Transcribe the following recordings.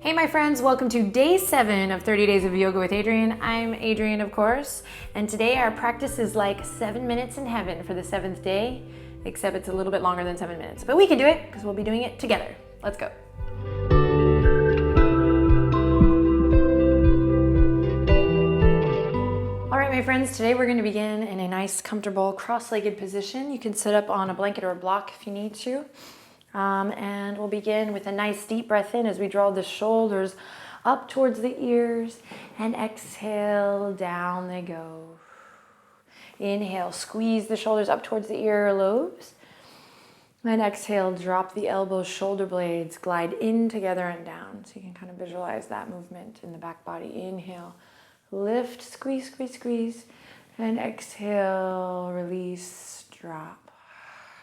Hey my friends, welcome to day 7 of 30 Days of Yoga with Adriene. I'm Adriene, of course, and today our practice is like 7 minutes in heaven for the 7th day, except it's a little bit longer than 7 minutes. But we can do it because we'll be doing it together. Let's go. All right, my friends, today we're going to begin in a nice, comfortable, cross-legged position. You can sit up on a blanket or a block if you need to. And we'll begin with a nice deep breath in as we draw the shoulders up towards the ears, and exhale, down they go. Inhale, squeeze the shoulders up towards the ear lobes, and exhale, drop the elbows, shoulder blades, glide in together and down. So you can kind of visualize that movement in the back body. Inhale, lift, squeeze, squeeze, squeeze, and exhale, release, drop.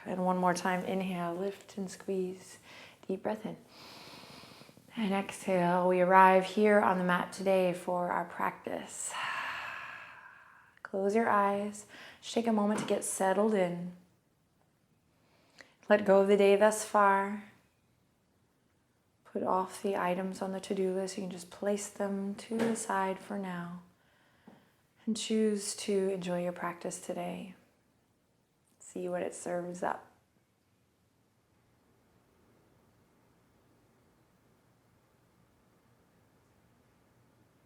And one more time, inhale, lift and squeeze, deep breath in. And exhale, we arrive here on the mat today for our practice. Close your eyes, just take a moment to get settled in. Let go of the day thus far. Put off the items on the to-do list. You can just place them to the side for now. And choose to enjoy your practice today. See what it serves up.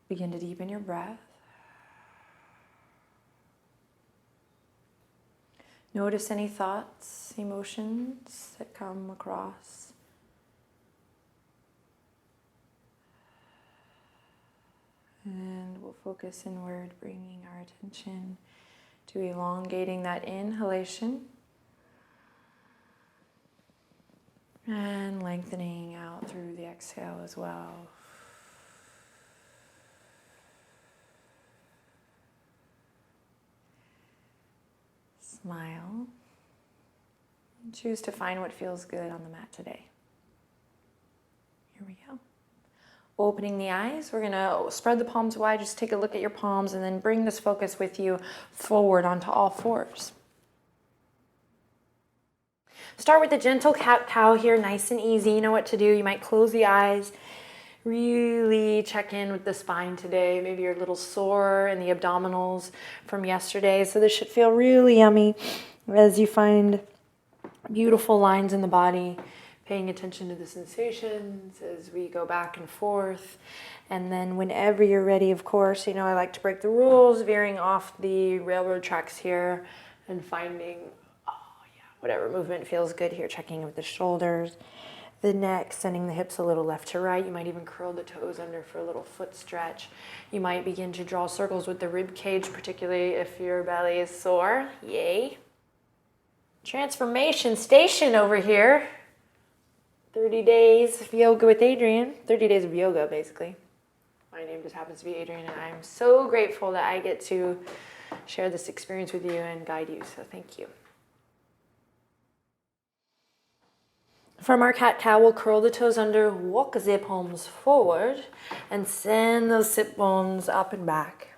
Begin to deepen your breath. Notice any thoughts, emotions that come across. And we'll focus inward, bringing our attention to elongating that inhalation and lengthening out through the exhale as well. Smile. And choose to find what feels good on the mat today. Here we go. Opening the eyes, we're going to spread the palms wide. Just take a look at your palms and then bring this focus with you forward onto all fours. Start with the gentle cat-cow here, nice and easy. You know what to do. You might close the eyes. Really check in with the spine today. Maybe you're a little sore in the abdominals from yesterday. So this should feel really yummy as you find beautiful lines in the body. Paying attention to the sensations as we go back and forth. And then whenever you're ready, of course, you know, I like to break the rules, veering off the railroad tracks here and finding, whatever movement feels good here, checking in with the shoulders, the neck, sending the hips a little left to right. You might even curl the toes under for a little foot stretch. You might begin to draw circles with the rib cage, particularly if your belly is sore. Yay. Transformation station over here. 30 days of yoga with Adriene. 30 days of yoga, basically. My name just happens to be Adriene, and I'm so grateful that I get to share this experience with you and guide you, so thank you. From our cat-cow, we'll curl the toes under, walk the palms forward, and send those sit bones up and back.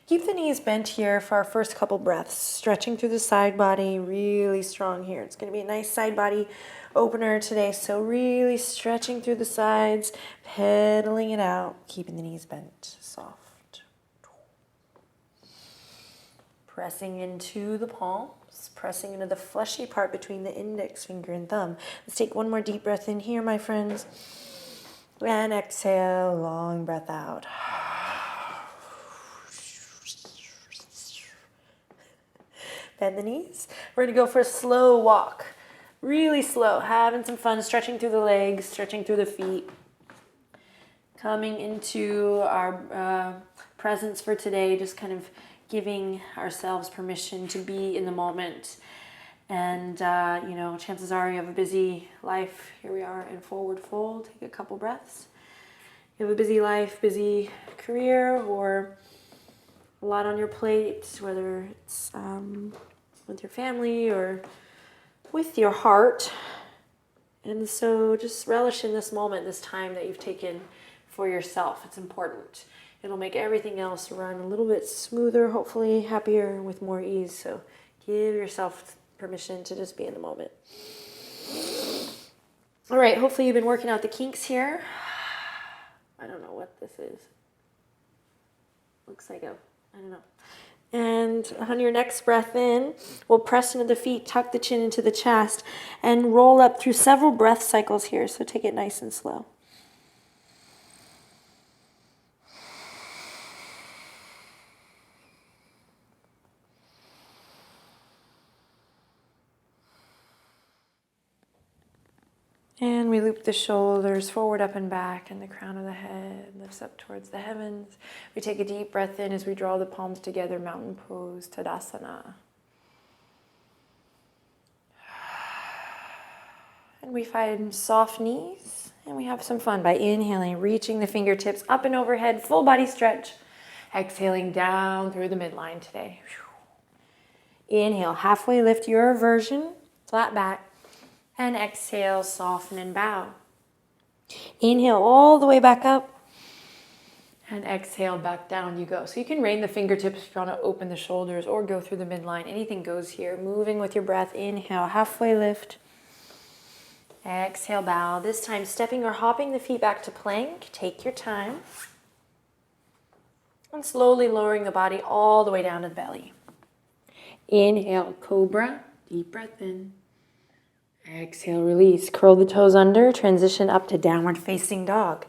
Keep the knees bent here for our first couple breaths, stretching through the side body, really strong here. It's going to be a nice side body opener today, so really stretching through the sides, pedaling it out, keeping the knees bent, soft. Pressing into the palms, pressing into the fleshy part between the index finger and thumb. Let's take one more deep breath in here, my friends, and exhale, long breath out. Bend the knees. We're going to go for a slow walk. Really slow. Having some fun stretching through the legs, stretching through the feet. Coming into our presence for today, just kind of giving ourselves permission to be in the moment. And, chances are you have a busy life. Here we are in forward fold. Take a couple breaths. You have a busy life, busy career, or a lot on your plate, whether it's with your family or with your heart. And so just relish in this moment, this time that you've taken for yourself. It's important. It'll make everything else run a little bit smoother, hopefully happier, with more ease. So give yourself permission to just be in the moment. All right, hopefully you've been working out the kinks here. what this is. Looks like I don't know. And on your next breath in, we'll press into the feet, tuck the chin into the chest, and roll up through several breath cycles here. So take it nice and slow. And we loop the shoulders forward, up and back, and the crown of the head lifts up towards the heavens. We take a deep breath in as we draw the palms together, mountain pose, Tadasana. And we find soft knees, and we have some fun by inhaling, reaching the fingertips up and overhead, full body stretch. Exhaling down through the midline today. Inhale, halfway lift your version, flat back. And exhale, soften and bow. Inhale all the way back up. And exhale, back down you go. So you can rain the fingertips if you want to open the shoulders or go through the midline. Anything goes here. Moving with your breath. Inhale, halfway lift. Exhale, bow. This time stepping or hopping the feet back to plank. Take your time. And slowly lowering the body all the way down to the belly. Inhale, cobra. Deep breath in. Exhale, release. Curl the toes under. Transition up to downward facing dog.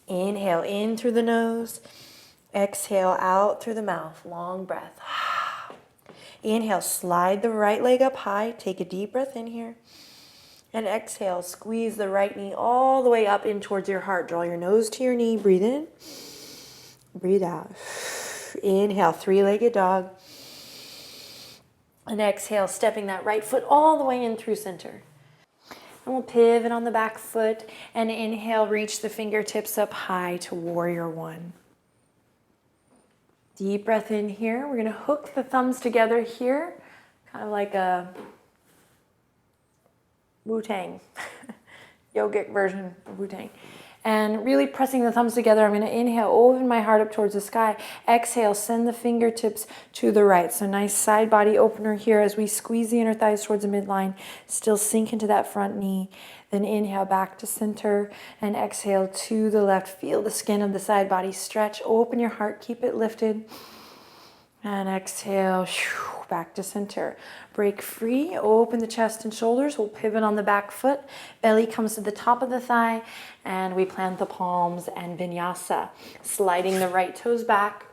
Inhale in through the nose. Exhale out through the mouth. Long breath. Inhale, slide the right leg up high. Take a deep breath in here. And exhale, squeeze the right knee all the way up in towards your heart. Draw your nose to your knee. Breathe in. Breathe out. Inhale, three-legged dog. And exhale, stepping that right foot all the way in through center. And we'll pivot on the back foot and inhale, reach the fingertips up high to warrior one. Deep breath in here. We're going to hook the thumbs together here, kind of like a Wu-Tang, yogic version of Wu-Tang. And really pressing the thumbs together, I'm going to inhale, open my heart up towards the sky. Exhale, send the fingertips to the right. So nice side body opener here as we squeeze the inner thighs towards the midline. Still sink into that front knee. Then inhale back to center and exhale to the left. Feel the skin of the side body stretch. Open your heart, keep it lifted. And exhale, back to center. Break free, open the chest and shoulders. We'll pivot on the back foot. Belly comes to the top of the thigh, and we plant the palms and vinyasa. Sliding the right toes back,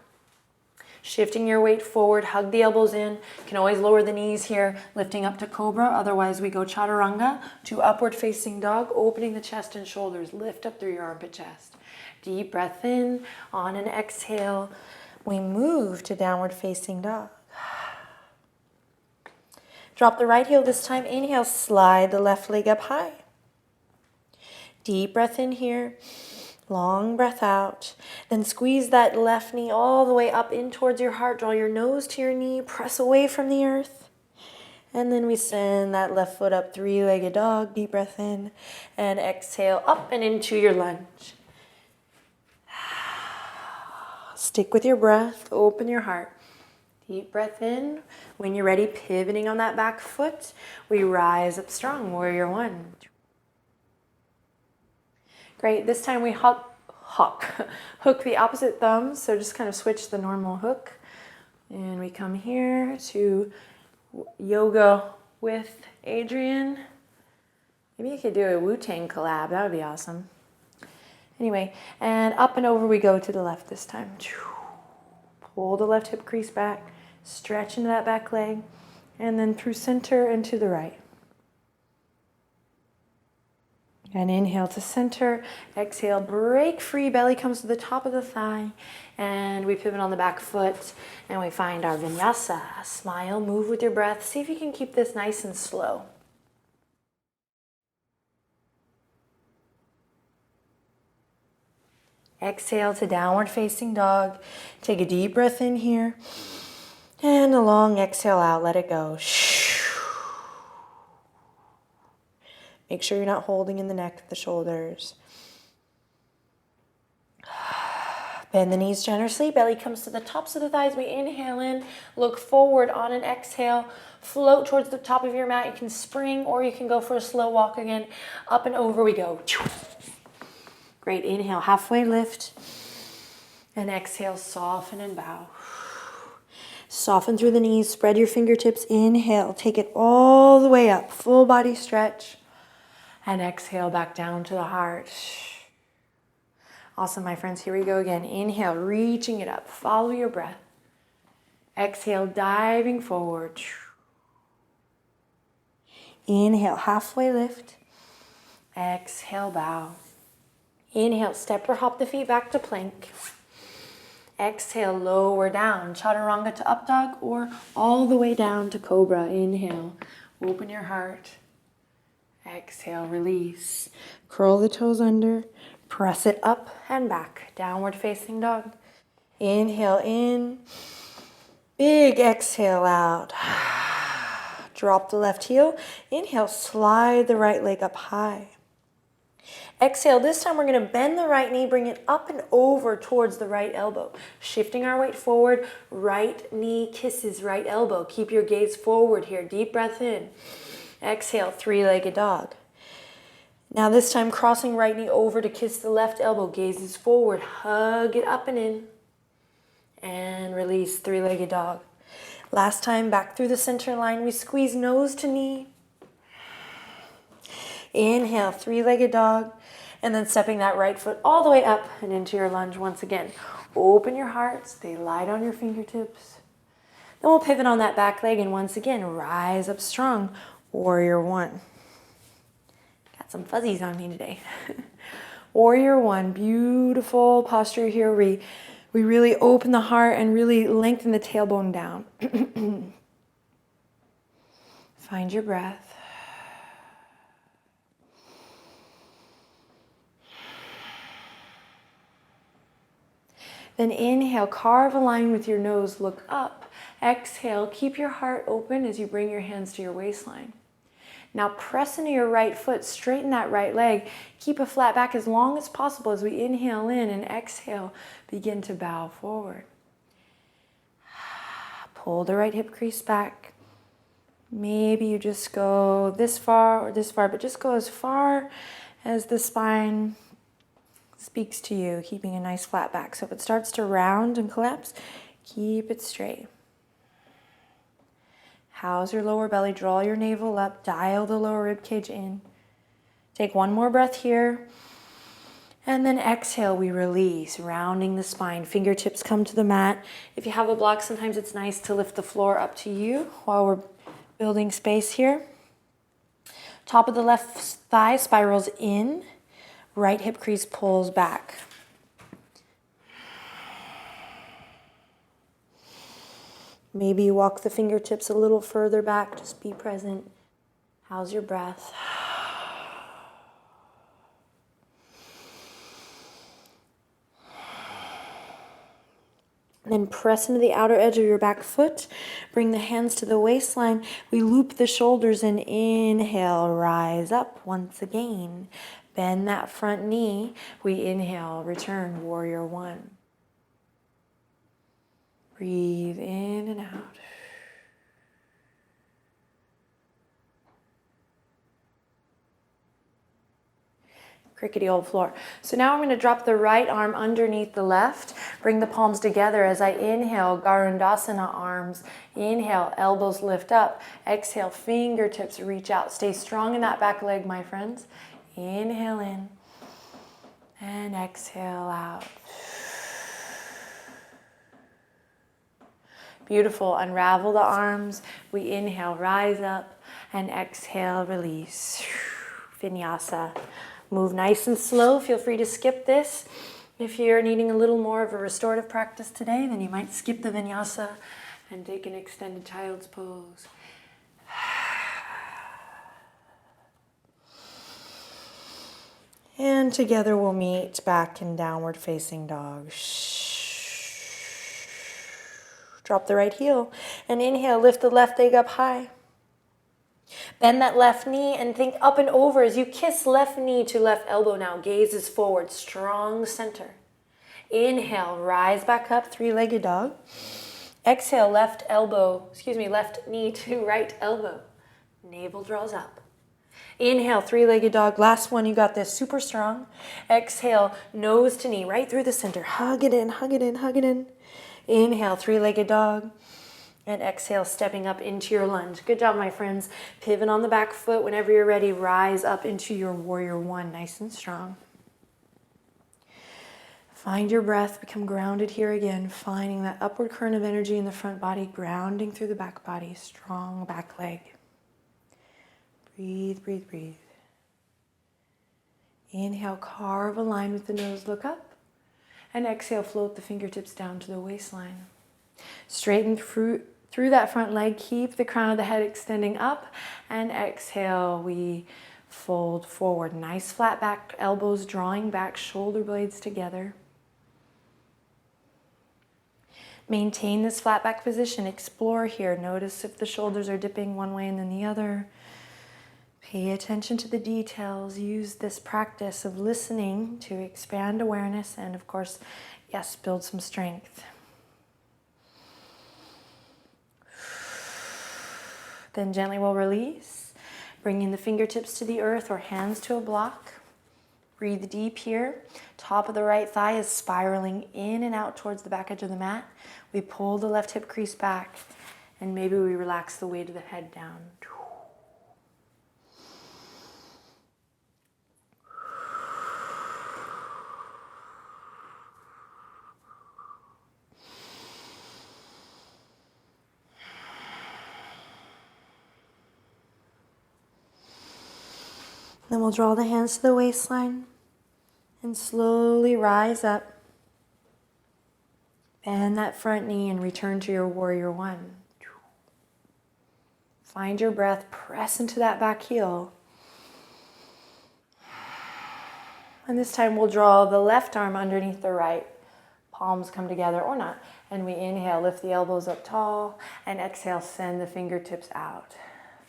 shifting your weight forward, hug the elbows in. You can always lower the knees here, lifting up to cobra. Otherwise, we go chaturanga to upward facing dog, opening the chest and shoulders. Lift up through your armpit chest. Deep breath in. On an exhale, we move to downward facing dog. Drop the right heel this time. Inhale, slide the left leg up high. Deep breath in here. Long breath out. Then squeeze that left knee all the way up in towards your heart. Draw your nose to your knee. Press away from the earth. And then we send that left foot up, three-legged dog. Deep breath in. And exhale up and into your lunge. Stick with your breath. Open your heart. Deep breath in. When you're ready, pivoting on that back foot, we rise up strong, warrior one. Great, this time we hook the opposite thumbs, so just kind of switch the normal hook. And we come here to yoga with Adriene. Maybe you could do a Wu-Tang collab, that would be awesome. Anyway, and up and over we go to the left this time. Pull the left hip crease back. Stretch into that back leg, and then through center and to the right. And inhale to center, exhale, break free, belly comes to the top of the thigh, and we pivot on the back foot, and we find our vinyasa. Smile, move with your breath. See if you can keep this nice and slow. Exhale to downward facing dog. Take a deep breath in here. And a long exhale out, let it go. Make sure you're not holding in the neck, the shoulders. Bend the knees generously, belly comes to the tops of the thighs. We inhale in, look forward on an exhale, float towards the top of your mat. You can spring or you can go for a slow walk again. Up and over we go. Great, inhale, halfway lift. And exhale, soften and bow. Soften through the knees, spread your fingertips. Inhale, take it all the way up, full body stretch. And exhale back down to the heart. Awesome, my friends, here we go again. Inhale, reaching it up, follow your breath. Exhale, diving forward. Inhale, halfway lift. Exhale, bow. Inhale, step or hop the feet back to plank. Exhale, lower down, chaturanga to up dog or all the way down to cobra. Inhale, open your heart. Exhale, release. Curl the toes under, press it up and back. Downward facing dog. Inhale in, big exhale out. Drop the left heel. Inhale, slide the right leg up high. Exhale, this time we're going to bend the right knee, bring it up and over towards the right elbow. Shifting our weight forward, right knee kisses right elbow. Keep your gaze forward here. Deep breath in. Exhale, three-legged dog. Now this time crossing right knee over to kiss the left elbow. Gazes forward, hug it up and in. And release, three-legged dog. Last time, back through the center line, we squeeze nose to knee. Inhale, three-legged dog. And then stepping that right foot all the way up and into your lunge once again. Open your heart, stay light on your fingertips. Then we'll pivot on that back leg and once again, rise up strong, warrior one. Got some fuzzies on me today. Warrior one, beautiful posture here. We really open the heart and really lengthen the tailbone down. Find your breath. Then inhale, carve a line with your nose, look up. Exhale, keep your heart open as you bring your hands to your waistline. Now press into your right foot, straighten that right leg. Keep a flat back as long as possible as we inhale in and exhale, begin to bow forward. Pull the right hip crease back. Maybe you just go this far or this far, but just go as far as the spine speaks to you, keeping a nice flat back. So if it starts to round and collapse, keep it straight. House your lower belly, draw your navel up, dial the lower rib cage in. Take one more breath here. And then exhale, we release, rounding the spine. Fingertips come to the mat. If you have a block, sometimes it's nice to lift the floor up to you while we're building space here. Top of the left thigh spirals in. Right hip crease pulls back. Maybe you walk the fingertips a little further back. Just be present. How's your breath? Then press into the outer edge of your back foot. Bring the hands to the waistline. We loop the shoulders and inhale, rise up once again. Bend that front knee. We inhale, return, warrior one. Breathe in and out. Crickety old floor. So now I'm going to drop the right arm underneath the left. Bring the palms together as I inhale, Garudasana arms. Inhale, elbows lift up. Exhale, fingertips reach out. Stay strong in that back leg, my friends. Inhale in and exhale out. Beautiful. Unravel the arms. We inhale, rise up, and exhale, release. Vinyasa. Move nice and slow. Feel free to skip this. If you're needing a little more of a restorative practice today, then you might skip the vinyasa and take an extended child's pose. And together we'll meet back in downward facing dog. Drop the right heel and inhale, lift the left leg up high. Bend that left knee and think up and over as you kiss left knee to left elbow now. Gaze is forward, strong center. Inhale, rise back up, three-legged dog. Exhale, left knee to right elbow. Navel draws up. Inhale, three-legged dog. Last one, you got this, super strong. Exhale, nose to knee, right through the center. Hug it in, hug it in, hug it in. Inhale, three-legged dog. And exhale, stepping up into your lunge. Good job, my friends. Pivot on the back foot. Whenever you're ready, rise up into your warrior one, nice and strong. Find your breath, become grounded here again, finding that upward current of energy in the front body, grounding through the back body, strong back leg. Breathe, breathe, breathe. Inhale, carve a line with the nose, look up. And exhale, float the fingertips down to the waistline. Straighten through that front leg, keep the crown of the head extending up. And exhale, we fold forward. Nice flat back, elbows drawing back, shoulder blades together. Maintain this flat back position. Explore here. Notice if the shoulders are dipping one way and then the other. Pay attention to the details. Use this practice of listening to expand awareness and, of course, yes, build some strength. Then gently we'll release, bringing the fingertips to the earth or hands to a block. Breathe deep here. Top of the right thigh is spiraling in and out towards the back edge of the mat. We pull the left hip crease back, and maybe we relax the weight of the head down. Then we'll draw the hands to the waistline and slowly rise up. Bend that front knee and return to your warrior one. Find your breath, press into that back heel. And this time we'll draw the left arm underneath the right. Palms come together or not. And we inhale, lift the elbows up tall, and exhale, send the fingertips out.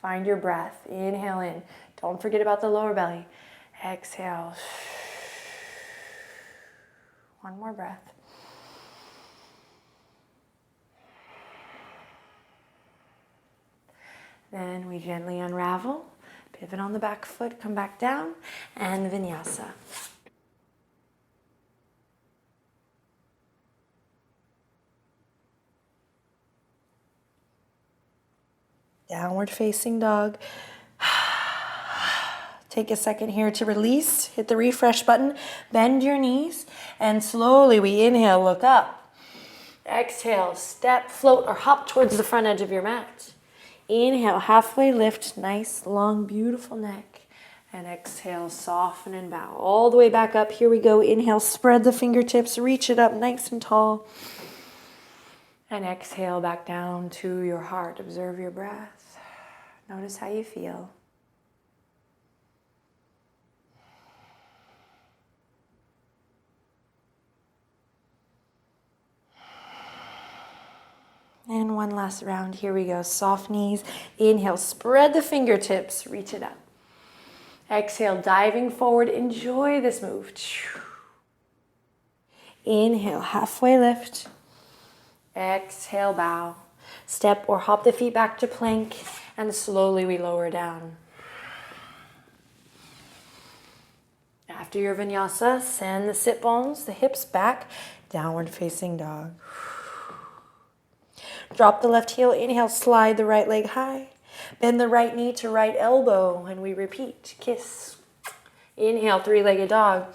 Find your breath. Inhale in. Don't forget about the lower belly. Exhale. One more breath. Then we gently unravel, pivot on the back foot, come back down, and vinyasa. Downward facing dog. Take a second here to release. Hit the refresh button. Bend your knees. And slowly we inhale, look up. Exhale, step, float, or hop towards the front edge of your mat. Inhale, halfway lift. Nice, long, beautiful neck. And exhale, soften and bow. All the way back up. Here we go. Inhale, spread the fingertips. Reach it up nice and tall. And exhale back down to your heart. Observe your breath. Notice how you feel. And one last round. Here we go. Soft knees. Inhale, spread the fingertips. Reach it up. Exhale, diving forward. Enjoy this move. Inhale, halfway lift. Exhale, bow. Step or hop the feet back to plank, and slowly we lower down. After your vinyasa, send the sit bones, the hips back, downward facing dog. Drop the left heel, inhale, slide the right leg high. Bend the right knee to right elbow, and we repeat. Kiss. Inhale, three-legged dog.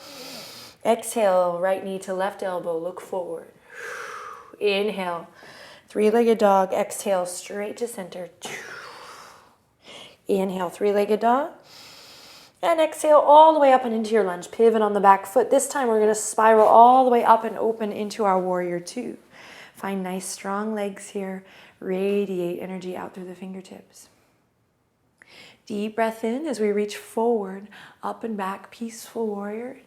Exhale, right knee to left elbow, look forward. Inhale, three-legged dog. Exhale, straight to center. Inhale, three-legged dog. And exhale all the way up and into your lunge. Pivot on the back foot. This time we're going to spiral all the way up and open into our warrior two. Find nice strong legs here. Radiate energy out through the fingertips. Deep breath in as we reach forward, up and back, peaceful warrior.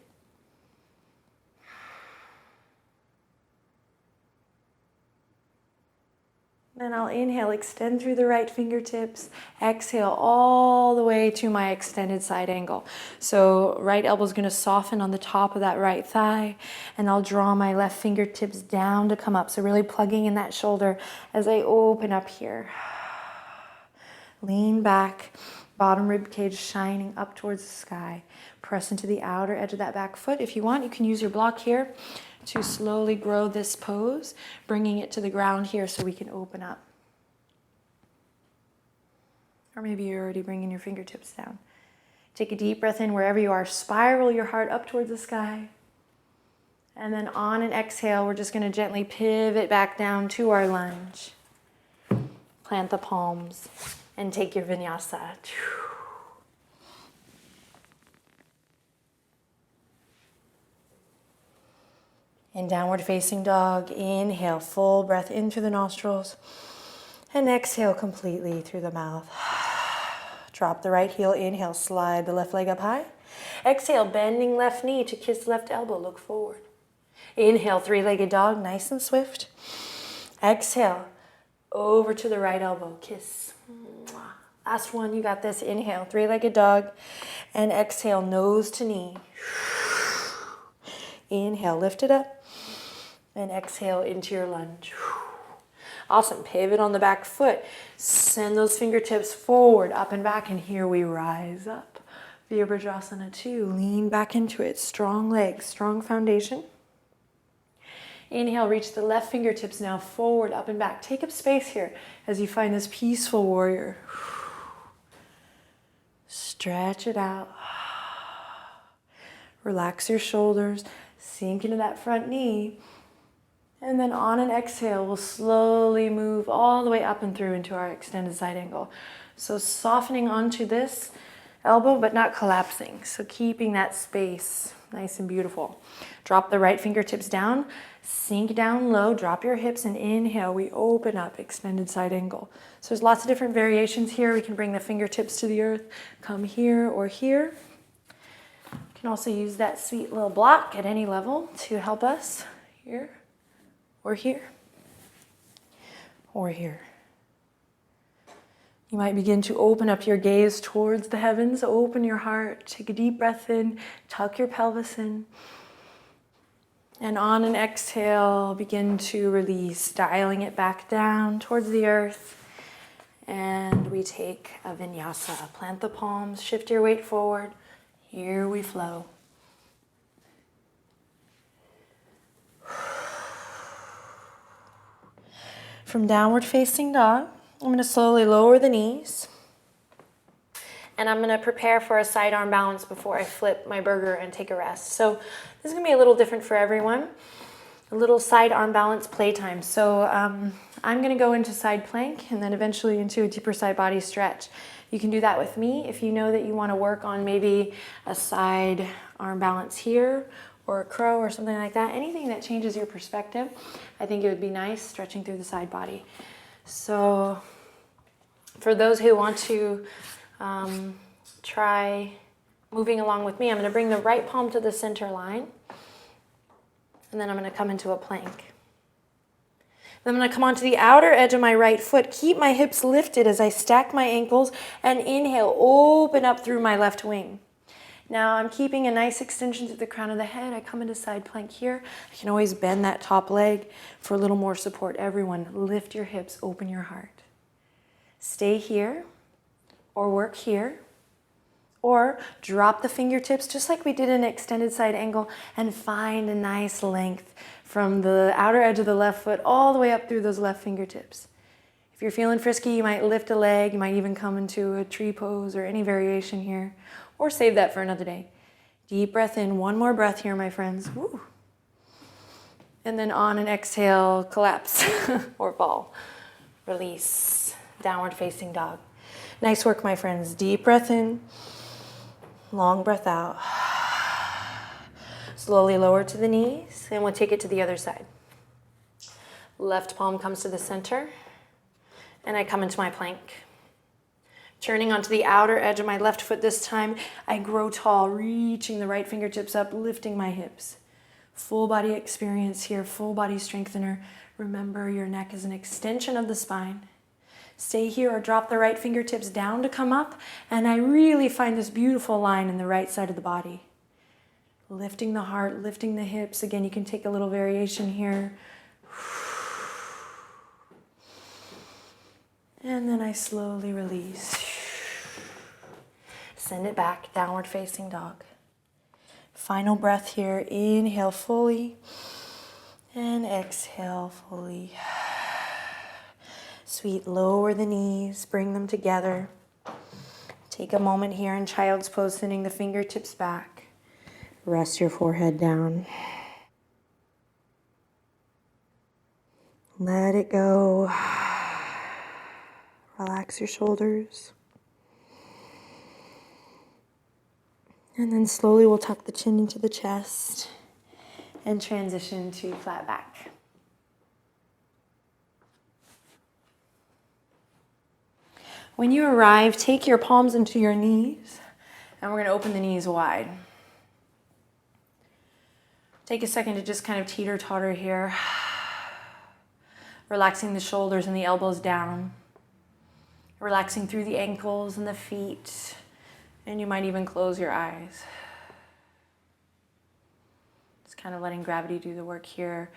Then I'll inhale, extend through the right fingertips. Exhale all the way to my extended side angle. So right elbow is going to soften on the top of that right thigh. And I'll draw my left fingertips down to come up. So really plugging in that shoulder as I open up here. Lean back. Bottom rib cage shining up towards the sky. Press into the outer edge of that back foot. If you want, you can use your block here to slowly grow this pose, bringing it to the ground here so we can open up. Or maybe you're already bringing your fingertips down. Take a deep breath in wherever you are. Spiral your heart up towards the sky. And then on an exhale, we're just going to gently pivot back down to our lunge. Plant the palms and take your vinyasa. In downward facing dog, inhale, full breath in through the nostrils. And exhale completely through the mouth. Drop the right heel, inhale, slide the left leg up high. Exhale, bending left knee to kiss left elbow, look forward. Inhale, three-legged dog, nice and swift. Exhale, over to the right elbow, kiss. Last one, you got this. Inhale, three-legged dog, and exhale, nose to knee. Inhale, lift it up, and exhale into your lunge. Awesome, pivot on the back foot. Send those fingertips forward, up and back, and here we rise up. Virabhadrasana 2, lean back into it. Strong legs, strong foundation. Inhale, reach the left fingertips now forward, up and back. Take up space here as you find this peaceful warrior. Stretch it out. Relax your shoulders. Sink into that front knee. And then on an exhale, we'll slowly move all the way up and through into our extended side angle. So softening onto this elbow, but not collapsing. So keeping that space nice and beautiful. Drop the right fingertips down. Sink down low. Drop your hips and inhale. We open up, extended side angle. So there's lots of different variations here. We can bring the fingertips to the earth. Come here or here. You can also use that sweet little block at any level to help us. Here. Or here, or here. You might begin to open up your gaze towards the heavens. Open your heart. Take a deep breath in. Tuck your pelvis in. And on an exhale, begin to release, dialing it back down towards the earth. And we take a vinyasa. Plant the palms. Shift your weight forward. Here we flow. From downward facing dog, I'm going to slowly lower the knees. And I'm going to prepare for a side arm balance before I flip my burger and take a rest. So this is going to be a little different for everyone. A little side arm balance playtime. So I'm going to go into side plank and then eventually into a deeper side body stretch. You can do that with me if you know that you want to work on maybe a side arm balance here, or a crow or something like that. Anything that changes your perspective, I think it would be nice, stretching through the side body. So for those who want to try moving along with me, I'm going to bring the right palm to the center line, and then I'm going to come into a plank. Then I'm going to come onto the outer edge of my right foot, keep my hips lifted as I stack my ankles, and inhale, open up through my left wing. Now I'm keeping a nice extension to the crown of the head. I come into side plank here. I can always bend that top leg for a little more support. Everyone, lift your hips, open your heart. Stay here, or work here, or drop the fingertips just like we did in extended side angle and find a nice length from the outer edge of the left foot all the way up through those left fingertips. If you're feeling frisky, you might lift a leg. You might even come into a tree pose or any variation here. Or save that for another day. Deep breath in. One more breath here, my friends. Woo. And then on an exhale, collapse or fall. Release. Downward facing dog. Nice work, my friends. Deep breath in. Long breath out. Slowly lower to the knees, and we'll take it to the other side. Left palm comes to the center, and I come into my plank. Turning onto the outer edge of my left foot this time, I grow tall, reaching the right fingertips up, lifting my hips. Full body experience here, full body strengthener. Remember, your neck is an extension of the spine. Stay here or drop the right fingertips down to come up, and I really find this beautiful line in the right side of the body. Lifting the heart, lifting the hips. Again, you can take a little variation here. And then I slowly release. Send it back, downward facing dog. Final breath here. Inhale fully and exhale fully. Sweet, lower the knees, bring them together. Take a moment here in child's pose, sending the fingertips back. Rest your forehead down. Let it go. Relax your shoulders. And then slowly we'll tuck the chin into the chest and transition to flat back. When you arrive, take your palms into your knees, and we're going to open the knees wide. Take a second to just kind of teeter-totter here. Relaxing the shoulders and the elbows down. Relaxing through the ankles and the feet. And you might even close your eyes. Just kind of letting gravity do the work here.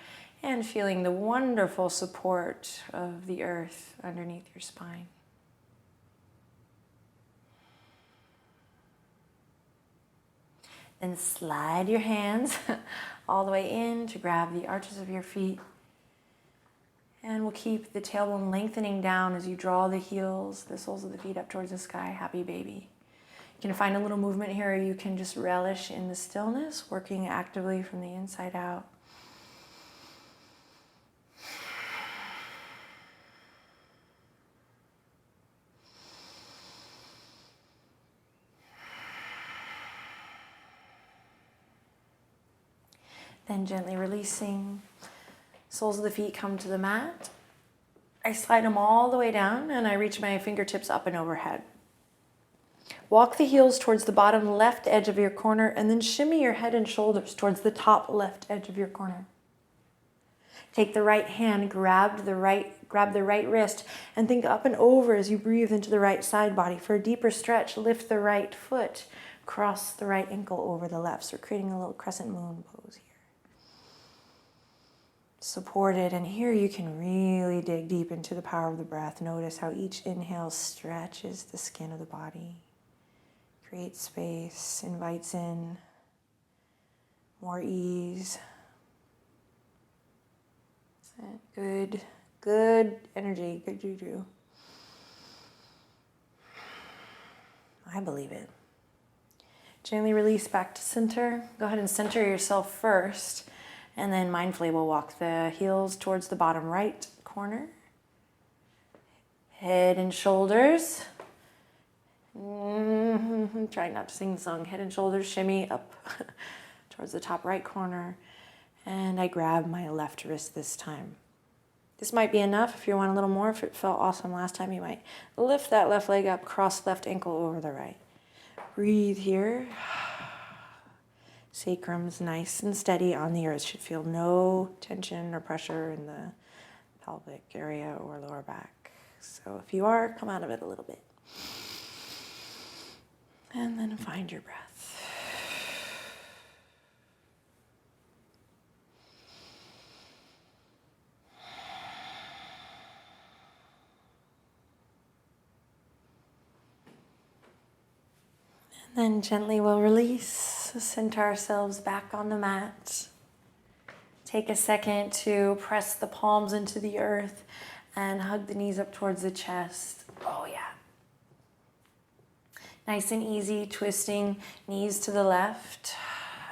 And feeling the wonderful support of the earth underneath your spine. Then slide your hands all the way in to grab the arches of your feet. And we'll keep the tailbone lengthening down as you draw the heels, the soles of the feet up towards the sky. Happy baby. You can find a little movement here, or you can just relish in the stillness, working actively from the inside out. Then gently releasing. Soles of the feet come to the mat. I slide them all the way down and I reach my fingertips up and overhead. Walk the heels towards the bottom left edge of your corner and then shimmy your head and shoulders towards the top left edge of your corner. Take the right hand, grab the right wrist, and think up and over as you breathe into the right side body. For a deeper stretch, lift the right foot, cross the right ankle over the left. So we're creating a little crescent moon pose here. Supported, and here you can really dig deep into the power of the breath. Notice how each inhale stretches the skin of the body, creates space, invites in more ease. Good energy, good juju. I believe it. Gently release back to center. Go ahead and center yourself first. And then mindfully we'll walk the heels towards the bottom right corner. Head and shoulders. Try not to sing the song. Head and shoulders shimmy up towards the top right corner. And I grab my left wrist this time. This might be enough. If you want a little more, if it felt awesome last time, you might lift that left leg up, cross left ankle over the right. Breathe here. Sacrum's nice and steady on the earth. Should feel no tension or pressure in the pelvic area or lower back. So if you are, come out of it a little bit. And then find your breath. And then gently we'll release. Center ourselves back on the mat. Take a second to press the palms into the earth and hug the knees up towards the chest. Oh yeah. Nice and easy, twisting knees to the left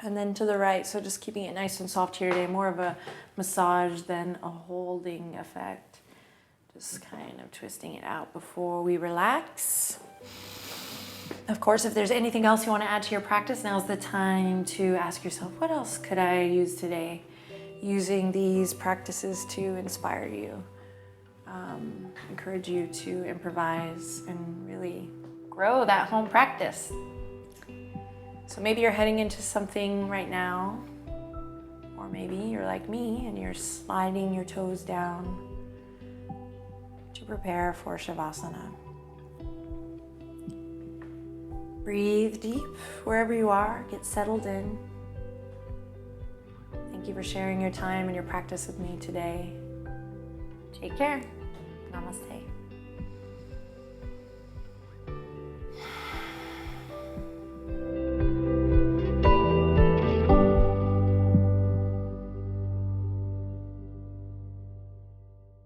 and then to the right. So just keeping it nice and soft here today. More of a massage than a holding effect. Just kind of twisting it out before we relax. Of course, if there's anything else you want to add to your practice, now's the time to ask yourself, what else could I use today? Using these practices to inspire you, encourage you to improvise and really grow that home practice. So maybe you're heading into something right now, or maybe you're like me and you're sliding your toes down to prepare for Shavasana. Breathe deep wherever you are. Get settled in. Thank you for sharing your time and your practice with me today. Take care. Namaste.